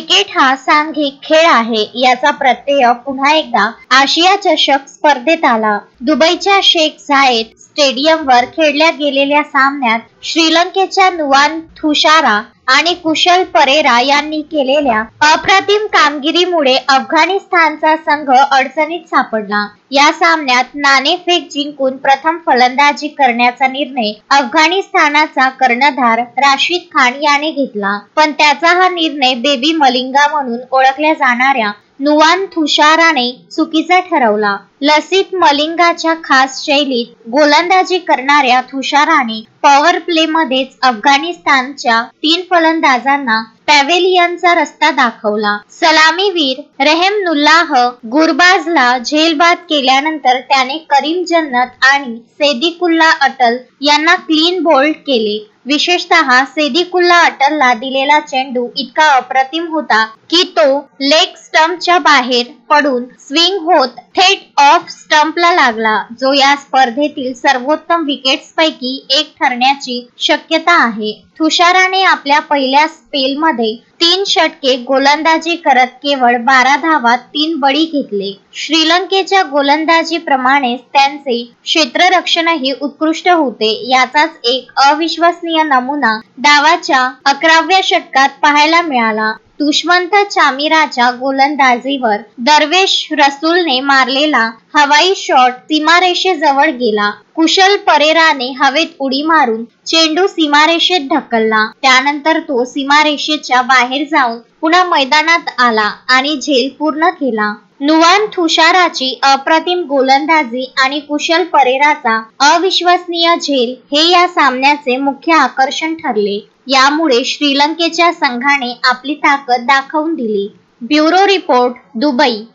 Cricket हा सांघिक खेळ आहे याचा प्रत्यय पुन्हा एकदा आशिया चषक स्पर्धेत आला. दुबईच्या शेख झायेद स्टेडियमवर खेळल्या गेलेल्या सामन्यात श्रीलंकेच्या नुवान थुशारा आणि कुशल परेरा यांनी केलेल्या अप्रतिम कामगिरीमुळे अफगाणिस्तानचा संघ अडचणीत सापडला. या सामन्यात नाणेफेक जिंकून प्रथम फलंदाजी करण्याचा निर्णय अफगाणिस्तानाचा कर्णधार राशिद खान याने घेतला, पण त्याचा हा निर्णय बेबी मलिंगा म्हणून ओळखल्या जाणाऱ्या नुवान थुशाराने चुकीचा ठरवला. लसिथ मलिंगाच्या खास शैलीत गोलंदाजी करणाऱ्या थुशाराने पॉवर प्ले मध्येच अफगाणिस्तानच्या 3 फलंदाजांना पॅव्हेलियनचा रस्ता दाखवला. सलामीवीर रेहमनुल्लाह गुरबाजला झेलबाद केल्यानंतर त्याने करीम जन्नत आणि सेदिकुल्ला अटल यांना क्लीन बोल्ड केले. विशेषतः सेदिकुल्ला अटलला दिलेला चेंडू इतका अप्रतिम होता की तो लेग स्टंपच्या बाहेर पडून स्विंग होत थेट ऑफ स्टंपला लागला, जो या स्पर्धेतील सर्वोत्तम विकेट्सपैकी एक ठरण्याची शक्यता आहे. थुशाराने आपल्या पहिल्या स्पेलमध्ये 3 षटके गोलंदाजी करत केवळ 12 धावात 3 बळी घेतले. श्रीलंकेच्या गोलंदाजीप्रमाणेच त्यांचे क्षेत्ररक्षणही उत्कृष्ट होते. याचाच एक अविश्वसनीय नमुना डावाच्या 11व्या षटकात पाहायला मिळाला. दुष्मंत चामिराच्या गोलंदाजीवर दरवेश रसूलने मारलेला हवाई शॉट सीमारेषेजवळ गेला. कुशल परेराने हवेत उडी मारून चेंडू सीमारेषेत ढकलला. त्यानंतर तो सीमारेषेच्या बाहेर जाऊन पुन्हा मैदानात आला आणि झेल पूर्ण केला. नुवान थुशाराची अप्रतिम गोलंदाजी आणि कुशल परेराचा अविश्वसनीय झेल हे या सामन्याचे मुख्य आकर्षण ठरले. यामुळे श्रीलंकेच्या संघाने आपली ताकद दाखवून दिली. Bureau report, Dubai.